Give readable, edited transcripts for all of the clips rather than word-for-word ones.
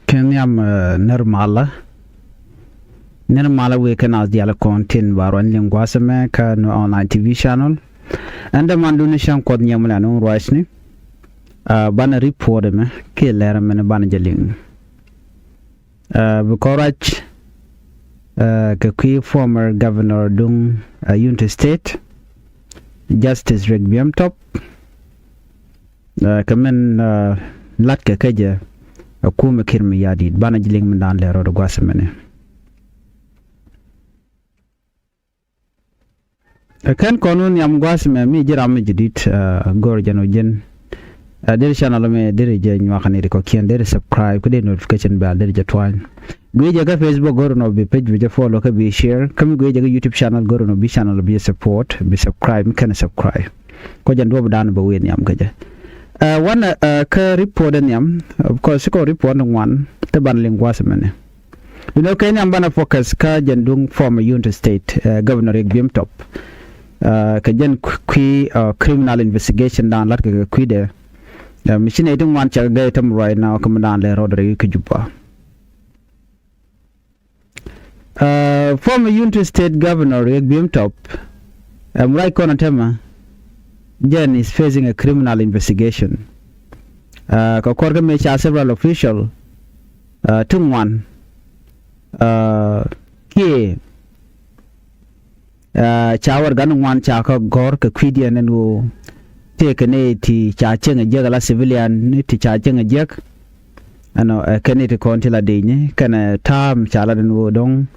Kenyam Nirmala we can as diala content baron lingwasame ka no online TV channel. And the manduni sham kod nyamula no roisni. Bana report me ke lera me bana jaling. Bukorach former governor dung Unity State Justice Regbiam Top kamen latka kaja akuma kirmi yadi bana jiling mendan lero do gwasamene kan konun yam gwasame mi jiram jidit gor jano jen der channel me der je nywaxani ko kien der subscribe ko de notification bell der je twan gwe ga Facebook gor no bi page bi je follow ka bi share kam gwe ga YouTube channel gor no bi channel bi support bi subscribe kan subscribe ko jan do dan ba wen yam gaja one ka report yam of course ko report one te ban lingwas mene Kenya bana focus ka jandung former Unity State Governor Regbiam Top ka jan criminal investigation dan lat ka de machine idung wan cha ga tam right now kam dan le rodre ka juba former Unity State Governor Regbiam Top right corner tema Jen is facing a criminal investigation. Kakorga may several officials. Tungwan. Ki. Chawar ganungwan chaka gor ka kwidian and who take an a ti chaching a jagala civilian ti chaching a jack. Ano kanita kontila dine kana tam chaladan wodong.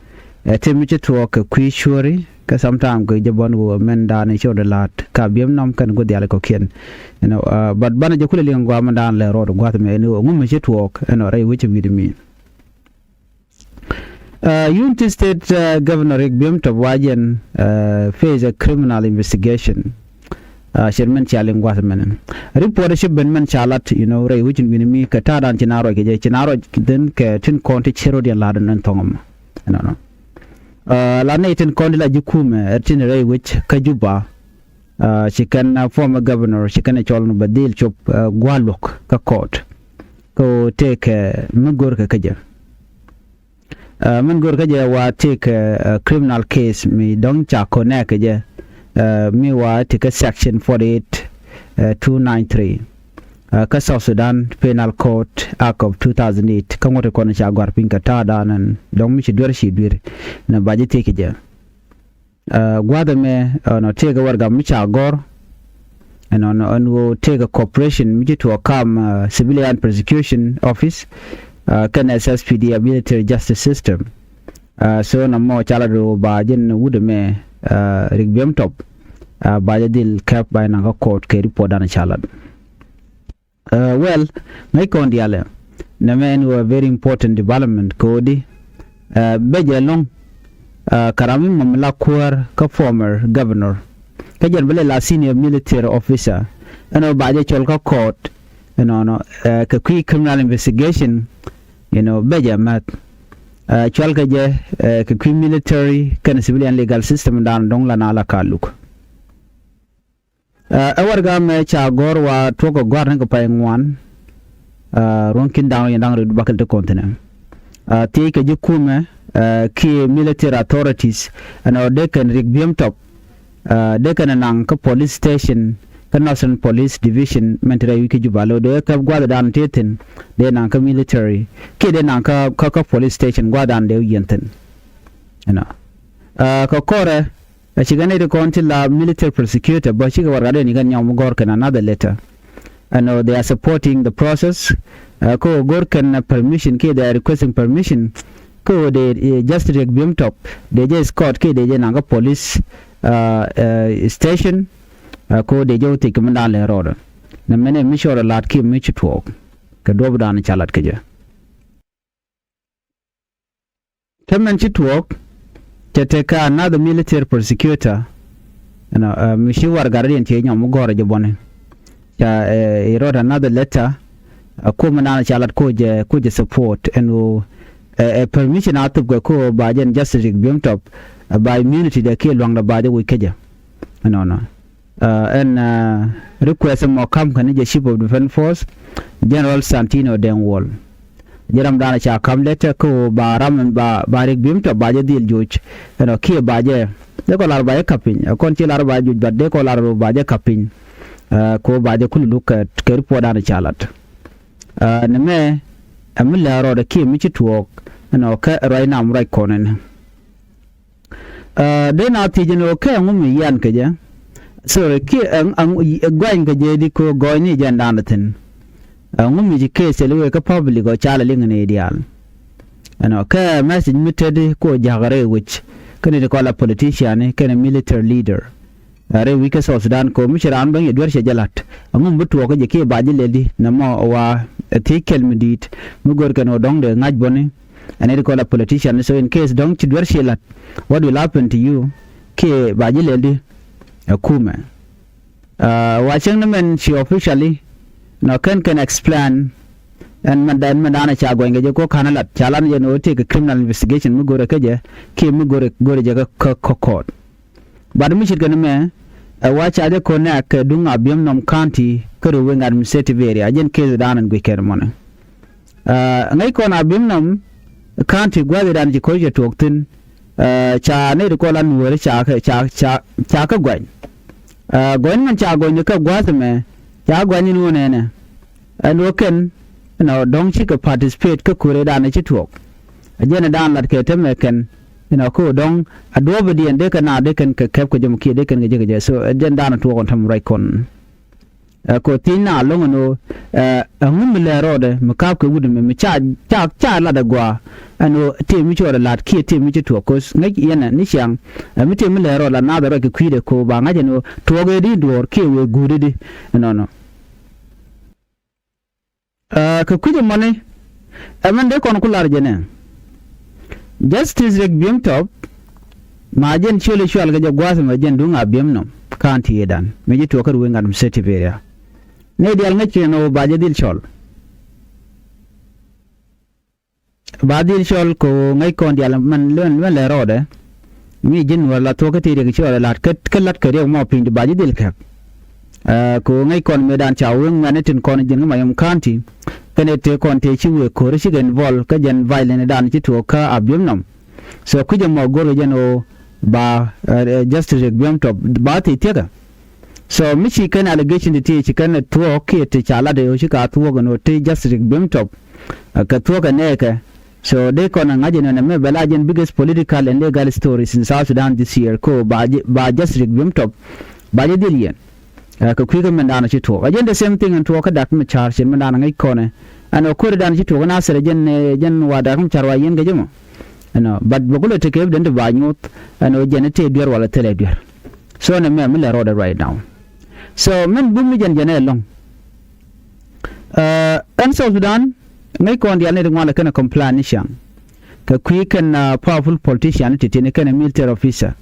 Timichi to walk a quishuri. Sometimes go jabon wo men dan show the lot ka biem nam kan go diale ko kien but bana je kuleli ngwa man dan le rodo gwat me no ngum je talk rai which with me Unity State Governor Regbiam Top wajen face a criminal investigation sherman challenge gwat men report ship ben man chalat rai which with me ka ta dan chinaro ke je chinaro den ke tin konti chero dia ladan nan tongom no la naitin kondila jukume ertin ray which kajuba she can former governor she can cholno badil chop gwalok ka court ko take mugor ka kaja mugor kaja wa take a criminal case mi dong cha connect je mi wa take section 48 293 ka South Sudan Penal Court Act of 2008 kan wata kwana shagwar pinka ta danan don mishi duwar shi duwar na baje take je gwada me no tega warga mishi agor and on will take a corporation mishi to come civilian prosecution office kan SSPD a military justice system so na mo chala do bajen wude me Regbiam Top baje dil cap by na court ke report dan chala well, my condiale, the men were very important development code. Beja long, Karamim Mamlakwar, ka former governor, Kajan Bela senior military officer, and a Baja Cholka court, Kakui criminal investigation, Beja mat, Cholkaja, Kakui military, can civilian legal system down Dongla Nala Kaluk. Awarga me cha gor wa toko gor nko pa ngwan ronkin down yang ru bakal to continent ti ke jukume ki military authorities and they can Regbiam Top they can nang ka police station ka national police division mentre wiki jubalo de ka gwada dan tetin de nang ka military ki de nang ka police station gwada de yenten ka kore she gonna to la military prosecutor, but she got another letter. I know they are supporting the process. Ko Gorkan permission, they are requesting permission. Ko they just Regbiam Top. They just caught they nanga police station. Ko they just take mandale road. Na mene mishora lat ki michi talk. Ka dobdan chalat kaja. Temen chi talk. Take another military prosecutor, Mishiwar Guardian Chenya Mugora Jabone. He wrote another letter, a Kumanana Chalat Koja support, and a permission out of Gako by Justice Regbiam Top by immunity they killed along the body with Kaja. And request more company, the Chief of Defense Force, General Santino Denwall. jeram dana cha kam lete ko ba ram ba rek bim to ba je dil juj no ki ba je de ko lar ba je kapin kon ci lar ba juj ba de ko lar ba je kapin ko ba je kul luka ker po dana chalat ne me amilla ro de ki mi ci tuok no ka rai nam rai konen de na ti jeno ka ngum yan ke je so ki ang gwain ke je di ko goy ni jan danatin ngum mi ke se le ka public go chala ling ne ideal ano ka message muted ko jagare which kan de ko la politician kan military leader are we ka South Sudan ko mi ran ban yedwar she jalat ngum butu ko je ke baji ledi na mo wa tikel midit mu gor kan odong de ngaj boni and they call a politician. So in case don't dwar she lat what will happen to you ke baji ledi kuma watching them and she officially no can explain and madana cha going je ko kanalat chalan je no take a criminal investigation mu gore ke je ke mu gore je ka court but mi shit me watch ade ko na ka dunga biam nom county ko ro wen administrative area jen ke danan go ker mon ngai ko na biam nom county gwade dan ji ko je toktin cha ne ko lan wore cha ka gwan gwan man cha gwan ka gwade me cha gwan ni no ne and woken no don chi ka participate ka kure dan chi tok ajena dan lat ke temeken ko don adobe di ande kana de kan ka kep ko jom ki de kan je so ajen dan to kon tam rai kon ko tina longono ngum le rode makap ko wudu me cha la da gwa ano te mi chora lat ki te mi to ko ngai yana ni syang mi te mi le ro la na da ke kwide ko ba ngaje no to ge di dor ke we gude di no ka kwide mone amen de kon kular jene justice rek bim top ma jen chole chwal ga jagwas ma jen dunga bim no kanti yedan me ji to kar we ngam certificate ne dial ngache no baje dil chol badil chol ko ngai kon dial man len le rode mi jin wala to ka ti de chol lat kat ka re mo pin baje dil kap ko ngai kon medan chawung mane tin kon jin ma yam kanti kene te kon te chi we ko ri gen vol ka jen violent dan chi to ka abyum nam so ku jam mo goro jeno ba justice bim top ba ti tega so mi chi kan allegation de ti chi kan to ke te chala de shi ka to go no te justice bim top ka to ka ne ka so de kon ngaje na me belajen biggest political and legal stories in South Sudan this year ko ba justice bim top ba je dilien ka kwiga mandana chi to again the same thing and to ka dak me charge mandana ngai kone ano ko dan chi to na sere jen wa da kum charwa yen ga jemo ano but bogulo te ke den de ba nyut ano jenete bier wala tele bier so na me le road right now so men bu mi jen long and South Sudan ngai kon dia ne ngwala kana complain ni shang ka kwi kan powerful politician te ne kana military officer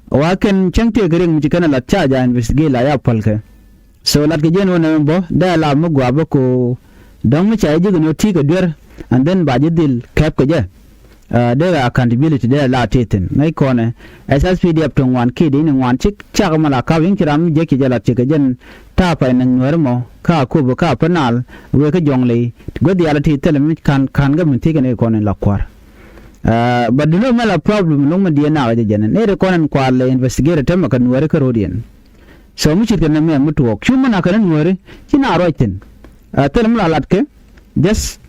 waken changte gering mi kana la charge investigate la ya palka so lat ke jeno na bo da la mu gwa ba ko don mu chaje no ti ga der and then ba dil kap ko je there accountability there la teten ngai kone SSPD up to one kid in one chick cha mala ka win kiram je ki jala ti ga jen ta pa nan Nuer mo ka ko bo ka panal we ka jongle go di ala ti tele mi kan ga mi ti ga ne kone la kwar but no mala problem no man dia na ga jen ne re konen kwar le investigate tem ka Nuer ka rodien so mu chi kan me mutu ok chu mana kan Nuer kina roitin tele mala latke just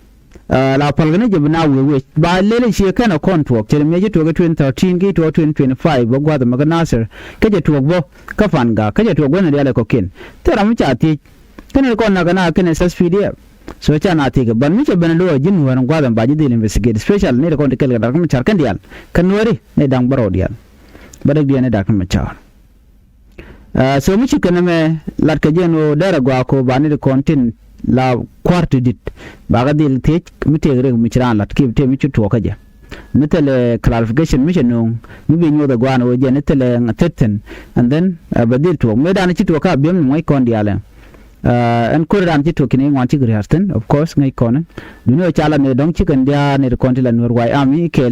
la palgane jibna we ba lele shi kana contract tel meje to ga 2013 gi to 2025 bo gwa da maganasir kaje to bo ka fanga kaje to gona da ko kin tara mu chati kana ko na gana kana SSPD so cha na ti ga ban mu che ban lo jin waran gwa da ba ji dil investigate special ne ko kel ga mu char kan dial kan wari ne dang baro dial badak dia ne da kan machar so mu chi kana me lat ka jeno dara gwa ko ba ne content la quarto dit baga dil te mite gre mi chiran lat ki te mi chuto ka je mitele clarification mi cheno mi be nyoda gwana o je netele ngatetten and then badil to me dan chito ka bim mai kon diale en Koran ci to kini ngwan ci griarten of course ngai kono duno chala ne dong ci kan dia ne konti la nur wai ami ke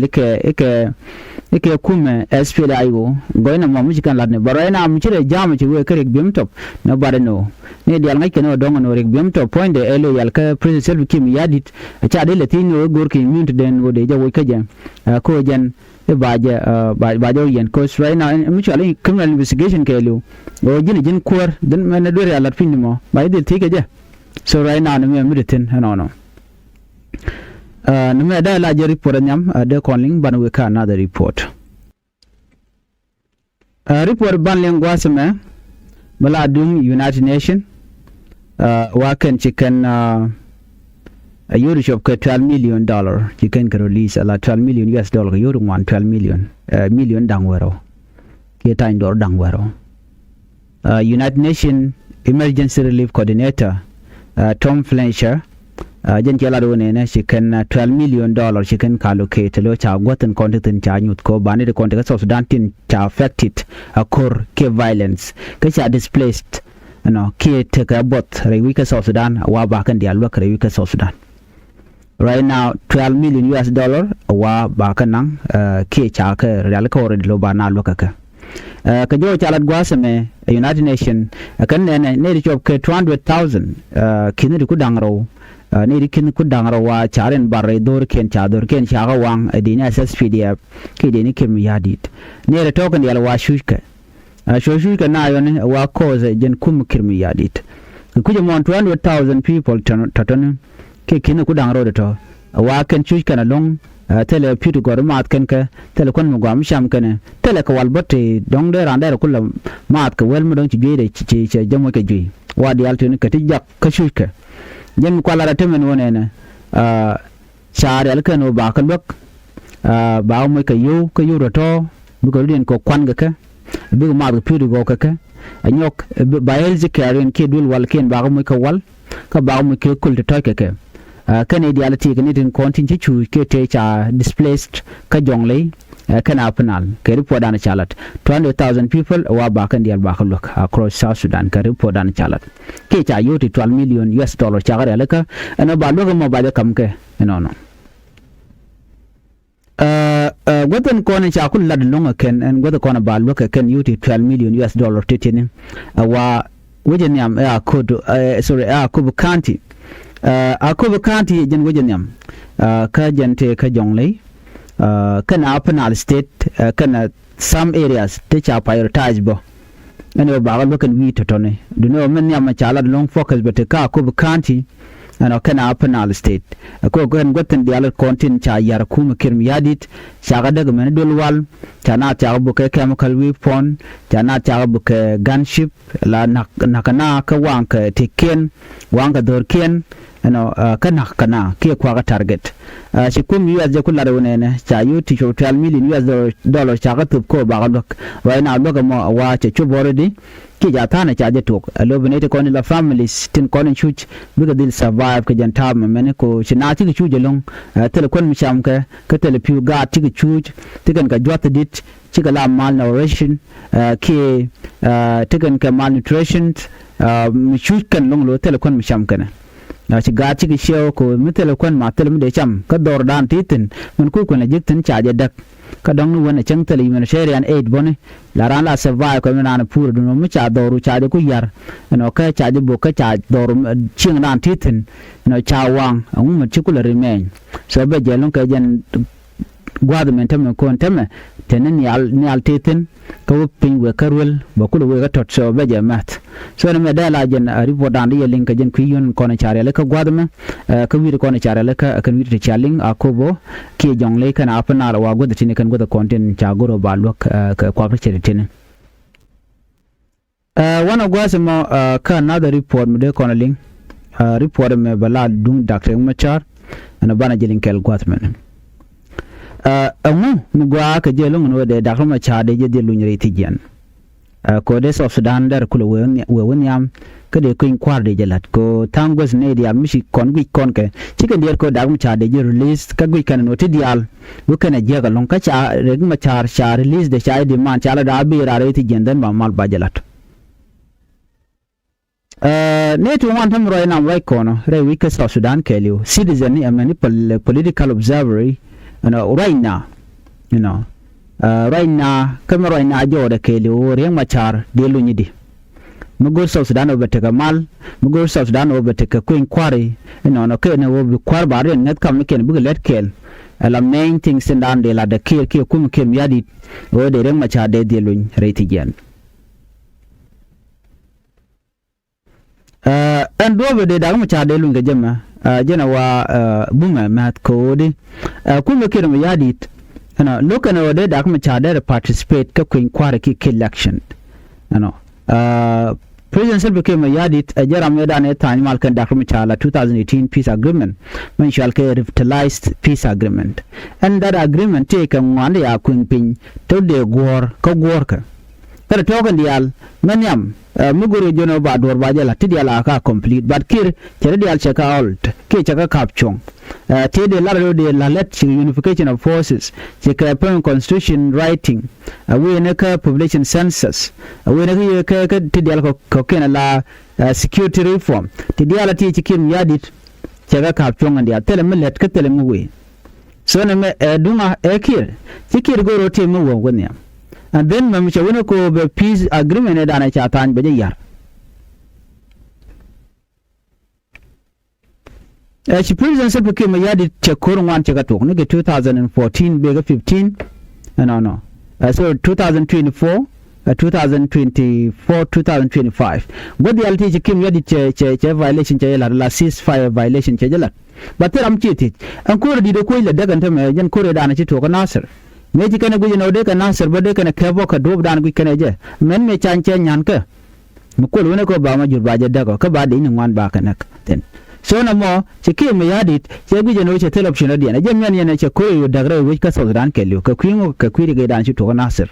kume SPL ayo goina mamu ci kan la ne barayna am ci re jam ci we kerek bim top no bare no ne dial ngai keno dong no rek bim top point de elo yal ka president self kim yadit cha de latino gor ki mint den wo de jawo ka jan ko jan baja yen cause right now mutually criminal investigation ke lu o jin kur den men do re alat fin mo ba de take je so right now me miditin no no me da la je report nyam de calling ban we ka another report report ban lengwa sama bala dum United Nation wa kan chicken a euro shop ka $12 million you can release a $12 million US dollar euro one 12 million million dangwaro ke time dor dangwaro United Nation Emergency Relief Coordinator Tom Fletcher jen kala do ne she can $12 million she can allocate lo cha goten content cha nyut ko bani de content South Sudan tin cha affected occur ke violence ke cha displaced no ke take a bot rewika South Sudan wa ba kan dia lo rewika South Sudan right now $12 million US dollar wa ba kanang ke cha ka real ko re lo ba na lo ka ka jo cha lat gwa me United Nation kan ne ri chop ke 200,000 kin ri ku dangro ne ri kin ku dangro wa charen barre dor ken cha ga wang adina SSPDF ke de ni kem yadit ne re token yal wa shuka shuka na yo ne wa cause jen kum kirmi yadit ku je mon 200,000 people taton ke kin ku dangro de to wa kan shuka na long tele pitu gor mat kan ka tele kon mu gam sham kan tele ka walbote dong de randa kullu mat ka wel mu dong ci de ci jamo ke ji wa di alto ni ka tijja ka shuka jem ko la temen wonena share al kan ba kan bak ba mu ka yu roto bu ko den ko kwan ga ka bu ma ga pitu go ka anyok ba el zikarin ke dul wal ken ba mu ka wal ka ba mu ke kul to ka kan ideality kan idin continue to ke te cha displaced ka jongle kana penal ke report dan chalat 200,000 people wa ba kan dial ba look across South Sudan ka report dan chalat ke cha yoti $12 million US dollar cha gare laka ana ba lo mo ba kam ke no goten kona cha kul lad longa ken en goten kona ba lo ken yoti $12 million US dollar titini wa wajen yam sorry Kubu County Kubu County jen wajen yam ka jente ka jongle kana penal state kana some areas te cha prioritize bo ene ba ga kan wi totone do no men yam cha la long focus but ka Kubu County ano kana penal state ko gan goten dial content cha yar kuma kirmi yadit cha ga daga men dolwal cha na cha bu ke chemical weapon cha na cha bu ke gunship la nakana ka wanka teken wanka dorken ano kana ke kwa ga target shi kum US je kullar wona ne cha yuti $12 million US dollar cha ga tup ko ba ga wa na loga mo wa cha chuborodi ki ja tana cha je tok lobinate ko ni la families tin ko ni chuch biga dil survive ke jan tab men ko china ti chu je long tel kon mi cham ka tel piu ga ti chuch ti kan ka jot dit ti ga la malnutrition ke ti kan ka malnutrition mi chuch kan long lo tel kon mi cham kana ci ga ci shew ko mi tel kon ma tel mi de cham ka dor dan titin mun ku na jitin cha je dak ka dong nu wona chang tele humanitarian aid bone la ran la survive ko na pur du mu cha doru cha de ku yar no ka cha de bo ka cha doru ching dan titin no cha wang ngu mu ci ku la remain so be je lon ka jen government tem ko tem tenen yal titin ko pin we karwel ba ku we ga tot so be je mat so na me dala jen report dan ye link jen ku yon ko na chare le ka government ka wi ko na chare le ka kan wi te chaling akobo ke jongle kana apana wa goda tini kan goda content cha goro ba lok ka kwa chere tini one of guys mo ka another report me de kono link report me bala dung Dr. Machar ana bana jelin kel government mugwa ka jelung no de Dr. Machar de je lunyri tijan ko de South Sudan dar kulo we yam ka de kuin kwar de jelat ko tangos ne dia mishi kon gwi kon ke chicken der ko Dr. Machar de je release ka gwi kan no tidial bu kana je ga long ka cha reg Machar cha release de cha de man cha la da bi ra re tijan dan ba mal ba jelat ne to one time right now right corner re we ka South Sudan kelio citizen ni amani political observer right now right now kamera right now jo da kelio re machar de lunyidi mugo South Sudan obeteka mal mugo South Sudan obeteka queen quarry no ke ne wo kwar bare net kam ken bu let kel la main things in dan de la de ke kum kem yadi wo de re machar de luny reti gen and do de da machar de luny gejema jena wa bunga mat code kum kem yadi look and de da machar de participate ka queen quarry ki election President Salva Kiir Mayardit Jaram Medan Tan Malkan Dakhmi Chala 2018 peace agreement when shall revitalized peace agreement and that agreement take one day Queen Pin to the war ka worker kada token dial manyam muguru jono badur bajala tidiala ka complete but Kiir tidial cheka alt ke cheka kapchong tede laro de la let unification of forces cheka pen constitution writing we neka population census we neka ka tidial ko kena la security reform tidiala ti chikim yadit cheka kapchong andia tele millet ka tele muwe so na me dunga Kiir Kiir go rote mu wo gonya and then mamisha wona ko be peace agreement da na chatan be yar she president Salva Kiir Mayardit chekorun wan cheka tok ne 2014 be 15 no so 2024 2024 2025 god the alti Kiir Mayardit che violation che la ceasefire violation che jala bateram chiti an ko di do ko le daga ntame jan ko da na ci to ko nasir me ji kana guji no de kana nasir ba de kana kebo ka dob dan gu kana je men me chanche nyan ka mu ko wona ko ba ma jur ba je daga ka ba de ni wan ba kana ten so na mo che Kiir Mayardit che guji no che television de na je men yana che ko yo daga wi ka South Sudan kelio ka kwingo ka kwiri ga dan ci to ko nasir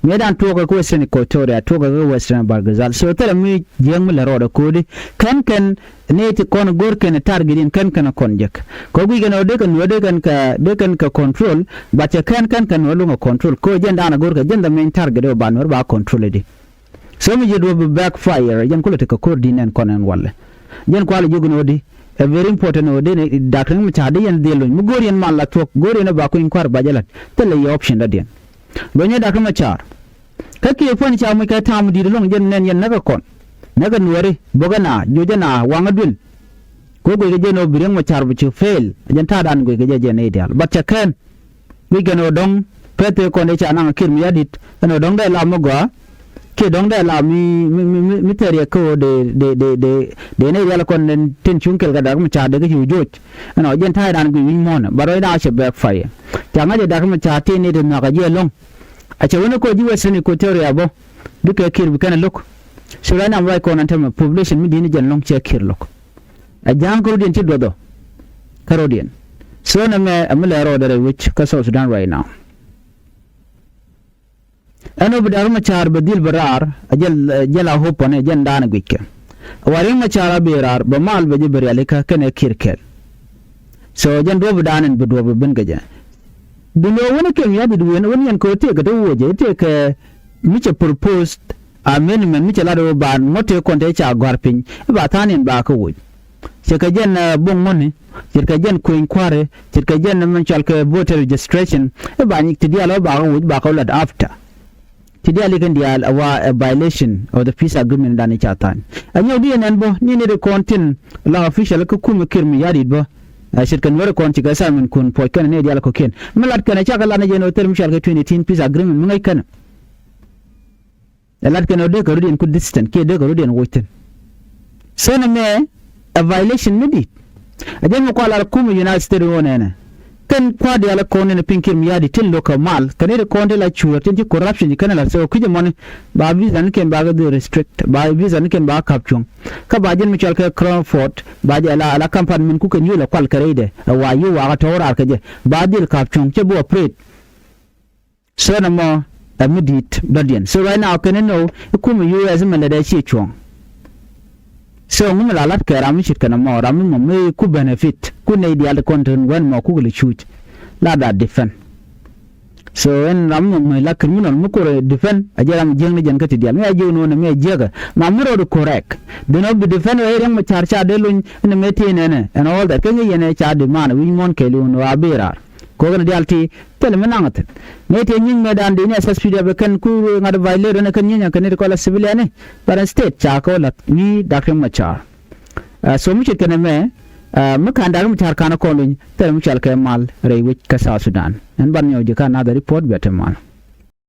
me dan to ko Western Equatoria to ga Western Bargazal so tele mi jeng mi la roda kodi kan ne ti kon gor ken targetin kan kon jek ko gu gano de kan ka control ba te kan walo control ko jenda na gor ka jenda main target ba nor ba control di so mi jedo backfire jan ko te ka coordinate konen walle jan ko ala joguno di a very important o de da kan mi taade yan de lo mu gor yan malla to gor yan ba ko in kwar ba jalat tele yi option da den bonye da kuma char kake fon cha mu ka tamu di long jen nen yan naga kon naga nuwari bogana jojana wangadul ko go je no bireng ma char bu ci fail jan ta dan go je ne ideal but cha kan we gano dong pete ko ne cha na Kiir Mayardit no dong da la mo go ke dong da la mi tere ko de ne yala kon nen tin chunkel ga da kuma cha de ga joj no jen ta dan go win mon baro da che back fire janga de da kuma cha te ne de na ga je long a ce wani ko jiwa sani ko tere abo duka Kiir bi kana lok so right now right on antama population mi dini jan long che Kiir lok a jangro den ci dodo karodian so na me amula ro da which ka South Sudan right now ano bidar ma char badil barar ajal jala hopone jan dana gwikke warin ma chara berar ba mal be jibri alika kana Kiir kel so jan do bidanen bido bin gaja duno wani kem ya bidu wani yan ko te ga do woje te ka miche proposed amendment miche lado ba mote konte cha garpin ba tanin ba ko wuj se ka jen bon moni se ka jen ko inquire se ka jen man chal ka voter registration ba ni tidialo ba ko wuj ba ko lad after tidiali kan dial a violation of the peace agreement dani chatan anyo di nan bo ni ne de kontin la official ko kuma Kiir Mayardit bo shirkan wara kon ci ga samin kun po kan ne dial ko ken malat kan cha kala na je no term shal ka 2018 peace agreement mun ngai kan lat kan de ko rudin ku distant ke de ko rudin woten so na me a violation midi ajen ko ala kuma United States wona kan kwa dial ko ne Kiir Mayardit tin local mal kan de ko de la chuwa tin ci corruption kan la so kuje mon ba visa ne ken ba ga restrict ba visa ne ken ba caption ka ba jen mi chal ka Crawford ba je ala company min ku kan yula kwal kare de wa yu wa ta wora ka je ba dil caption ce bo operate so na mo amidit dadian so right now kan no ku mu US man da ci chong so mun la lat ka ram shi kana mo ram mo me ku benefit ku ne dial content wan mo ku gli shoot la da defend so en ram mo la criminal mo ko defend ajaram jeng ni jan ka tidial me ajo no me jega ma muro do correct do not be defend e rang ma char cha de lun ne meti ne and all that kengi yene cha de man wi mon ke lu no abira ko gana dialti tel menangat meti nyin medan de ne ssp de kan ku ngada violate ne kan nyin kan ko la civilian para state cha ko la wi dakam ma char so mu chikene me mukandar mu char kana ko lun tel mu chal ke mal rewi ka South Sudan en ban yo jika na da report beteman